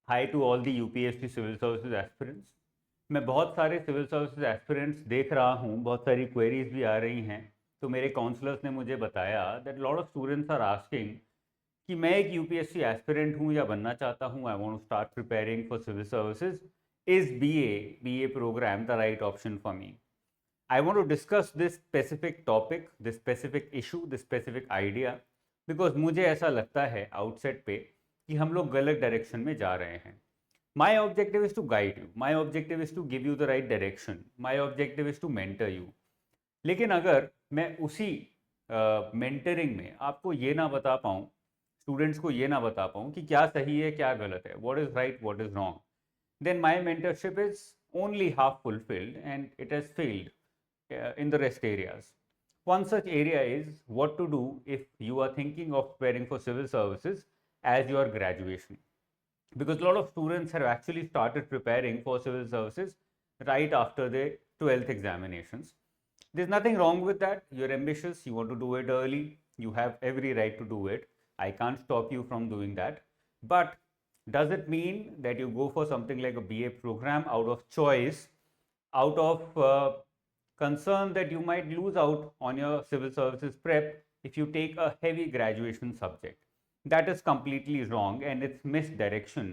High to all the UPSC civil services aspirants. मैं बहुत सारे सिविल सर्विसेज एस्पिरेंट्स देख रहा हूँ, बहुत सारी क्वेरीज भी आ रही हैं। तो मेरे काउंसलर्स ने मुझे बताया that lot of students are asking कि मैं एक यूपीएससी एस्पिरेंट हूँ या बनना चाहता हूँ, I want to start preparing for civil services, is BA programme the right option for me? I want to discuss this specific topic, this specific issue, this specific idea, because मुझे ऐसा लगता है outset पे कि हम लोग गलत direction में जा रहे हैं. My objective is to guide you. My objective is to give you the right direction. My objective is to mentor you. लेकिन अगर मैं उसी मेंटरिंग में आपको ये ना बता पाऊँ, स्टूडेंट्स को ये ना बता पाऊँ कि क्या सही है क्या गलत है, what is right, what is wrong, then my mentorship is only half fulfilled and it has failed in the rest areas. One such area is what to do if you are thinking of preparing for civil services as your graduation. Because a lot of students have actually started preparing for civil services right after their 12th examinations. There's nothing wrong with that. You're ambitious, you want to do it early, you have every right to do it. I can't stop you from doing that. But does it mean that you go for something like a BA program out of choice, out of concern that you might lose out on your civil services prep if you take a heavy graduation subject? That is completely wrong and it's misdirection,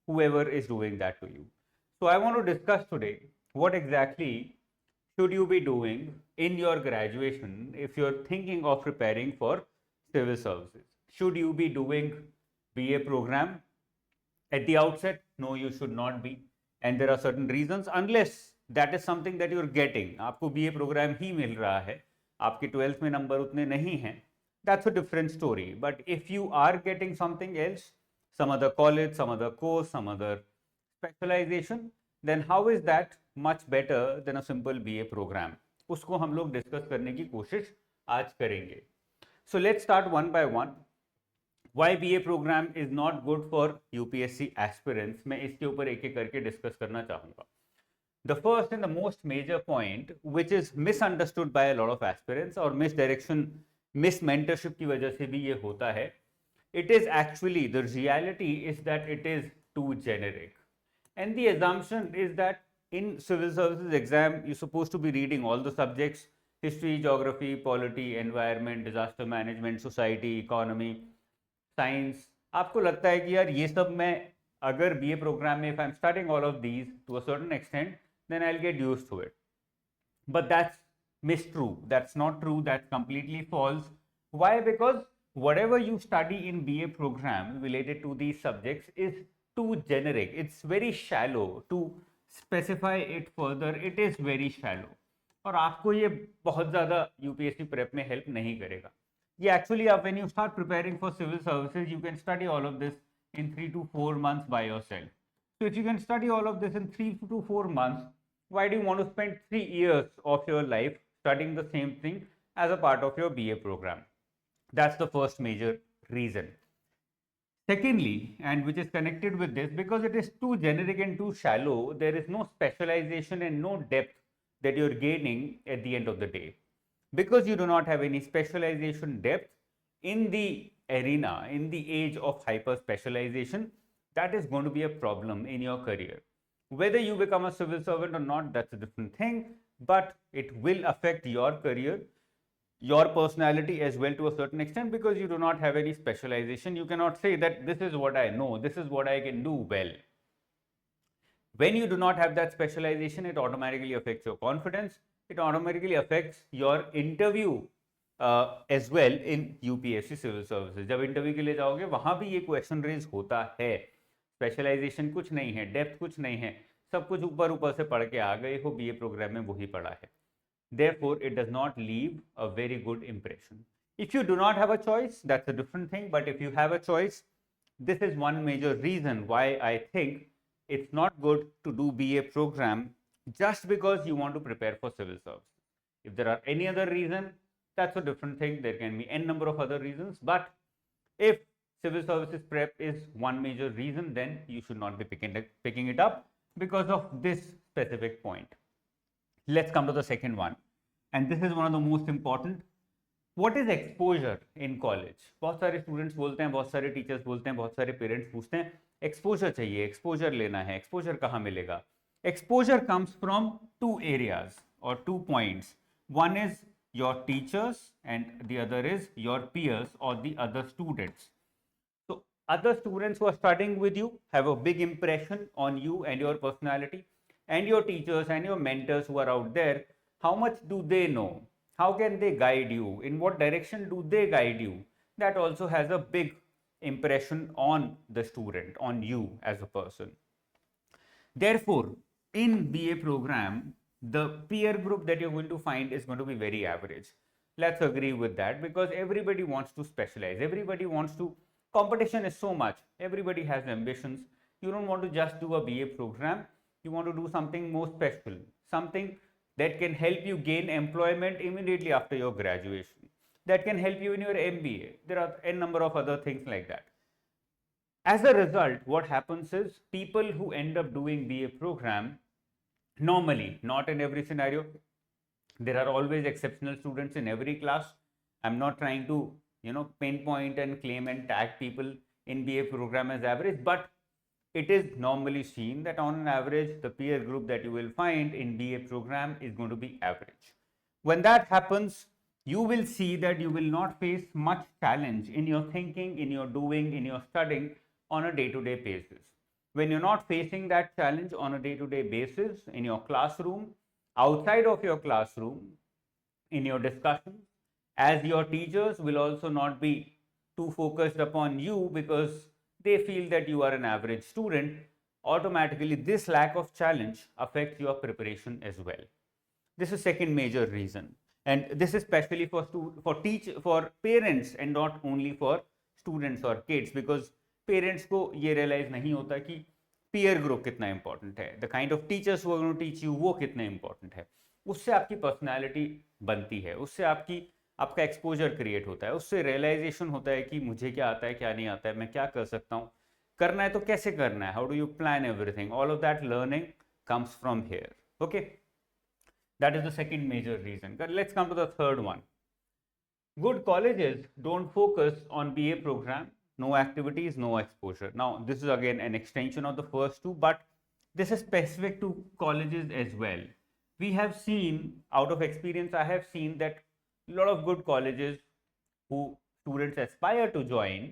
whoever is doing that to you. So I want to discuss today what exactly should you be doing in your graduation if you're thinking of preparing for civil services. Should you be doing BA program at the outset? No, you should not be. And there are certain reasons, unless that is something that you're getting. आपको BA program ही मिल रहा है, आपके 12th में number उतने नहीं हैं, that's a different story. But if you are getting something else, some other college, some other course, some other specialization, then how is that much better than a simple BA program? उसको हम लोग discuss करने की कोशिश आज करेंगे. So let's start one by one. Why BA program is not good for UPSC aspirants, मैं इसके ऊपर एक एक करके डिस्कस करना चाहूँगा. The first and the most major point, which is misunderstood by a lot of aspirants और misdirection, mismentorship की वजह से भी ये होता है, it is actually, the reality is that it is too generic. And the assumption is that in civil services exam, you're supposed to be reading all the subjects, history, geography, polity, environment, disaster management, society, economy, science. आपको लगता है कि यार ये सब मैं अगर BA program में if I'm studying all of these to a certain extent, then I'll get used to it. But that's mistrue. That's not true. That's completely false. Why? Because whatever you study in BA program related to these subjects is too generic. It's very shallow. To specify it further, it is very shallow. और आपको ये बहुत ज़्यादा UPSC prep में help नहीं करेगा. Yeah, actually, when you start preparing for civil services, you can study all of this in 3 to 4 months by yourself. So if you can study all of this in 3 to 4 months, why do you want to spend 3 years of your life studying the same thing as a part of your BA program? That's the first major reason. Secondly, and which is connected with this, because it is too generic and too shallow, there is no specialization and no depth that you're gaining at the end of the day. Because you do not have any specialization depth in the arena, in the age of hyper specialization, that is going to be a problem in your career. Whether you become a civil servant or not, that's a different thing, but it will affect your career, your personality as well to a certain extent, because you do not have any specialization. You cannot say that this is what I know, this is what I can do well. When you do not have that specialization, it automatically affects your confidence. It automatically affects your interview as well in UPSC civil services. जब interview के लिए जाओगे वहां भी ये question raise होता है. Specialisation कुछ नहीं है, डेप्थ कुछ नहीं है, सब कुछ ऊपर ऊपर से पढ़ के आ गए हो, BA प्रोग्राम में वही पढ़ा है. Therefore, it does not leave a very good impression. If you do not have a choice, that's a different thing. But if you have a choice, this is one major reason why I think it's not good to do BA program just because you want to prepare for civil service. If there are any other reason, that's a different thing. There can be n number of other reasons. But if civil services prep is one major reason, then you should not be picking it up because of this specific point. Let's come to the second one, and this is one of the most important. What is exposure in college? बहुत सारे students बोलते हैं, बहुत सारे teachers बोलते हैं, बहुत सारे पेरेंट्स पूछते हैं एक्सपोजर चाहिए, एक्सपोजर लेना है, एक्सपोजर कहाँ मिलेगा? Exposure comes from two areas or two points. One is your teachers and the other is your peers or the other students. So other students who are studying with you have a big impression on you and your personality, and your teachers and your mentors who are out there, how much do they know? How can they guide you? In what direction do they guide you? That also has a big impression on the student, on you as a person. Therefore, in BA program, the peer group that you're going to find is going to be very average. Let's agree with that, because everybody wants to specialize. Everybody wants to, competition is so much. Everybody has ambitions. You don't want to just do a BA program. You want to do something more special, something that can help you gain employment immediately after your graduation, that can help you in your MBA. There are a number of other things like that. As a result, what happens is people who end up doing BA program, normally, not in every scenario, there are always exceptional students in every class. I'm not trying to, pinpoint and claim and tag people in BA program as average, but it is normally seen that on an average, the peer group that you will find in BA program is going to be average. When that happens, you will see that you will not face much challenge in your thinking, in your doing, in your studying on a day-to-day basis. When you're not facing that challenge on a day-to-day basis in your classroom, outside of your classroom, in your discussions, as your teachers will also not be too focused upon you because they feel that you are an average student, automatically this lack of challenge affects your preparation as well. This is second major reason, and this is especially for parents and not only for students or kids, because parents को ये realise नहीं होता कि peer group कितना important है, the kind of teachers who are going to teach you वो कितने important है. उससे आपकी पर्सनैलिटी बनती है, उससे आपका एक्सपोजर क्रिएट होता है, उससे रियलाइजेशन होता है कि मुझे क्या आता है, क्या नहीं आता है, मैं क्या कर सकता हूँ, करना है तो कैसे करना है, how do you plan everything. All of that learning comes from here. Okay, that is the second major reason. Let's come to the third one. Good colleges don't focus on BA program, no activities, no exposure. Now, this is again an extension of the first two, but this is specific to colleges as well. We have seen, out of experience, I have seen that a lot of good colleges who students aspire to join,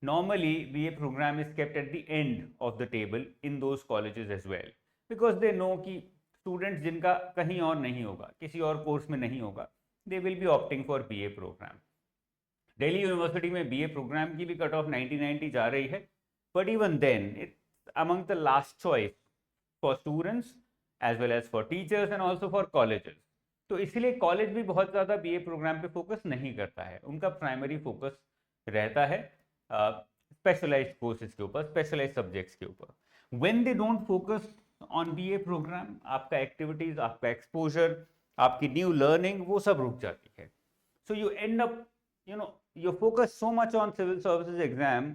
normally BA program is kept at the end of the table in those colleges as well, because they know कि students जिनका कहीं और नहीं होगा, किसी और course में नहीं होगा, they will be opting for BA program. Delhi university में BA program की भी कट ऑफ 90 जा रही है, but even then it's among the last choice for students as well as for teachers and also for colleges. तो इसलिए college भी बहुत ज़्यादा BA प्रोग्राम पे फोकस नहीं करता है, उनका प्राइमरी फोकस रहता है स्पेशलाइज्ड कोर्सेज के ऊपर, स्पेशलाइज्ड सब्जेक्ट्स के ऊपर. When they don't focus on BA programme, आपका एक्टिविटीज, आपका एक्सपोजर, आपकी न्यू लर्निंग, वो सब रुक जाती है. So you end up, you focus so much on civil services exam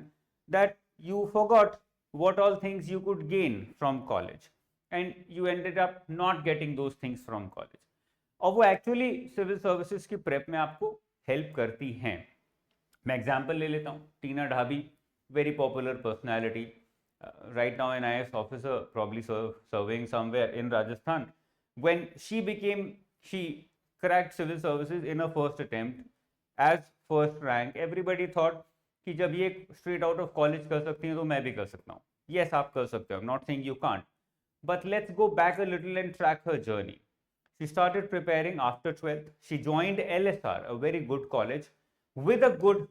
that you forgot what all things you could gain from college, and you ended up not getting those things from college. और वो actually civil services की prep में आपको help करती हैं. मैं example ले लेता हूँ. टीना Dhabi, very popular personality, right now an IAS officer, probably serving somewhere in Rajasthan. When she cracked civil services in her first attempt as first rank. Everybody thought कि जब ये straight out of college कर सकती हैं तो मैं भी कर सकता हूँ. Yes, आप कर सकते हो, I'm not saying you can't, but let's go back a little and track her journey. She started preparing after 12th. She joined LSR, a very good college with a good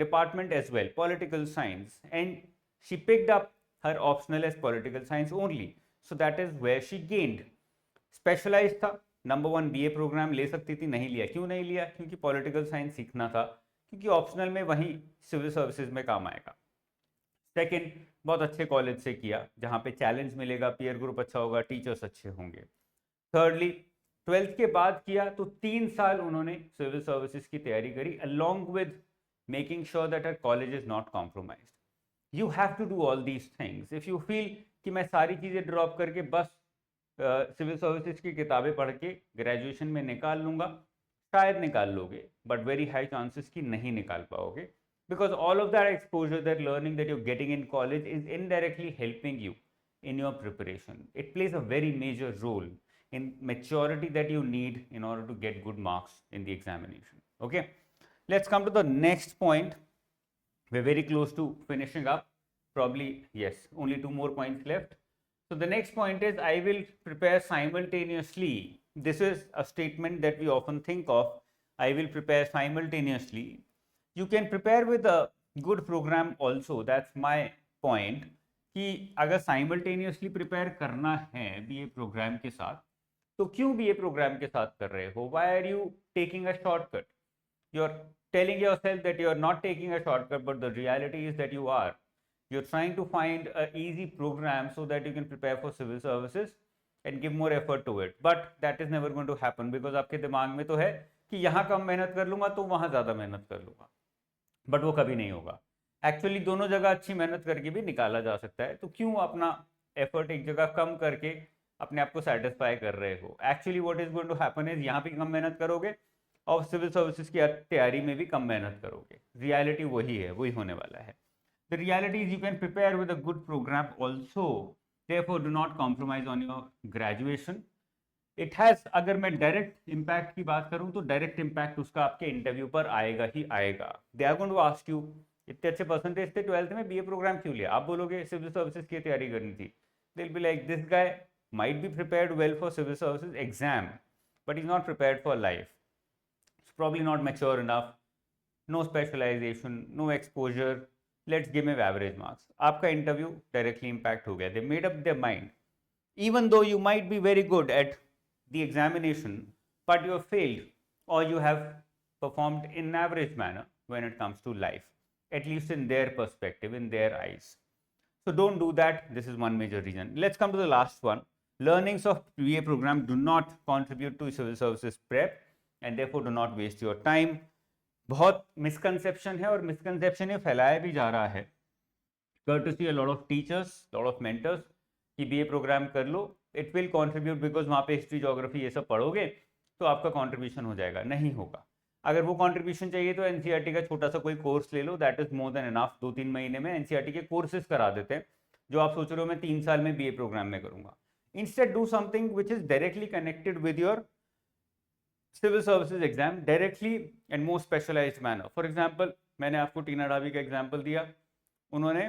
department as well, political science, and she picked up her optional as political science only. So that is where she gained. Specialized था, number 1 BA programme ले सकती थी, नहीं लिया. क्यों नहीं लिया? क्योंकि पॉलिटिकल साइंस सीखना था, क्योंकि ऑप्शनल में वही सिविल सर्विसेज में काम आएगा. सेकंड, बहुत अच्छे कॉलेज से किया जहाँ पे चैलेंज मिलेगा, पीयर ग्रुप अच्छा होगा, टीचर्स अच्छे होंगे. थर्डली, 12th के बाद किया तो 3 साल उन्होंने सिविल सर्विसेज की तैयारी करी, along with making sure that हर college is not compromised. You have to do all these things. If you feel कि मैं सारी चीज़ें ड्रॉप करके बस सिविल सर्विसेज की किताबें पढ़ के ग्रेजुएशन में निकाल लूंगा, शायद निकाल लोगे, बट वेरी हाई चांसेस कि नहीं निकाल पाओगे, because all of that exposure, that learning that you're getting in college is indirectly helping you in your preparation. It plays a very major role in maturity that you need in order to get good marks in the examination. Okay, let's come to the next point. We're very close to finishing up, probably. Yes, only 2 more points left. So the next point is, I will prepare simultaneously. This is a statement that we often think of. I will prepare simultaneously. You can prepare with a good program also. That's my point. कि अगर simultaneously prepare करना है BA program के साथ, तो क्यों BA program के साथ कर रहे हो? Why are you taking a shortcut? You're telling yourself that you're not taking a shortcut, but the reality is that you are. You're trying to find an easy program so that you can prepare for civil services and give more effort to it. But that is never going to happen, because आपके दिमाग में तो है कि यहाँ कम मेहनत कर लूँगा तो वहाँ ज़्यादा मेहनत कर लूँगा, बट वो कभी नहीं होगा. एक्चुअली दोनों जगह अच्छी मेहनत करके भी निकाला जा सकता है, तो क्यों अपना एफर्ट एक जगह कम करके अपने आप को सेटिस्फाई कर रहे हो? Actually what is going to happen is, यहाँ पे कम मेहनत करोगे और सिविल सर्विसेज की तैयारी में भी कम मेहनत करोगे. रियलिटी वही है, वही होने वाला है. The reality is you can prepare with a good programme also, therefore do not compromise on your graduation. It has, अगर मैं डायरेक्ट इम्पैक्ट की बात करूं तो डायरेक्ट इम्पैक्ट उसका आपके इंटरव्यू पर आएगा ही आएगा. They are going to ask you, इतने अच्छे परसेंटेज थे 12th में, बीए प्रोग्राम क्यों लिया? आप बोलोगे सिविल सर्विसेज की तैयारी करनी थी. They will be like, this guy might be prepared well for civil services exam, but he's not prepared for life. He's probably not mature enough, no specialization, no exposure, let's give him average marks. आपका interview directly impact हो गया. They made up their mind. Even though you might be very good at the examination, but you have failed or you have performed in an average manner when it comes to life, at least in their perspective, in their eyes. So don't do that. This is one major reason. Let's come to the last one. Learnings of BA program do not contribute to civil services prep and therefore do not waste your time. बहुत misconception है और misconception ये फैलाया भी जा रहा है. Courtesy a lot of teachers, lot of mentors कि BA program कर लो, it will contribute because वहाँ पे history, geography ये सब पढ़ोगे तो आपका contribution हो जाएगा. नहीं होगा. अगर वो कंट्रीब्यूशन चाहिए तो एनसीईआरटी का छोटा सा कोई कोर्स ले लो, that is more than enough. 2-3 महीने में एनसीईआरटी के कोर्सेज करा देते हैं, जो आप सोच रहे हो मैं 3 साल में बीए प्रोग्राम में करूंगा. Instead do something which is directly connected with your civil services exam, directly and more specialised manner. For example, मैंने आपको टीना डाबी का एग्जाम्पल दिया, उन्होंने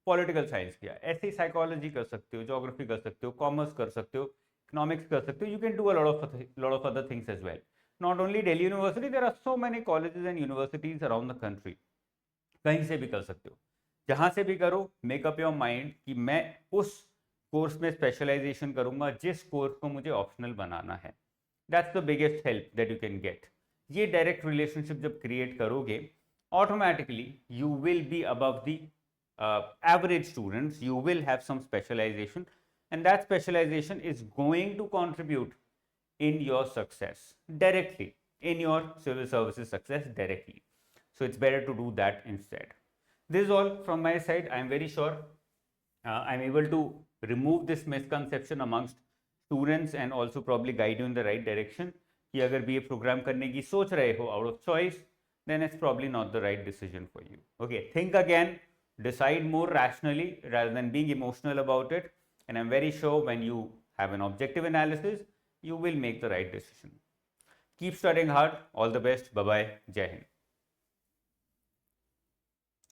पॉलिटिकल साइंस किया. ऐसे ही साइकोलॉजी कर सकते हो, जोग्राफी कर सकते हो, कॉमर्स कर सकते हो, इकोनॉमिक्स कर सकते हो. You can do a lot of other things as well. Not only Delhi University, there are so many colleges and universities around the country. कहीं से भी कर सकते हो, जहाँ से भी करो. मेकअप योर माइंड कि मैं उस कोर्स में स्पेशलाइजेशन करूँगा जिस कोर्स को मुझे ऑप्शनल बनाना है. That's the biggest help that you can get. ये डायरेक्ट रिलेशनशिप जब क्रिएट करोगे, automatically you will be above the average students. You will have some specialisation and that specialisation is going to contribute in your success directly, in your civil services success directly. So it's better to do that instead. This is all from my side. I'm very sure I'm able to remove this misconception amongst students and also probably guide you in the right direction. कि अगर BA program करने की सोच रहे हो out of choice, then it's probably not the right decision for you. Okay, think again, decide more rationally rather than being emotional about it. And I'm very sure when you have an objective analysis, you will make the right decision. Keep studying hard. All the best. Bye bye. Jai Hind.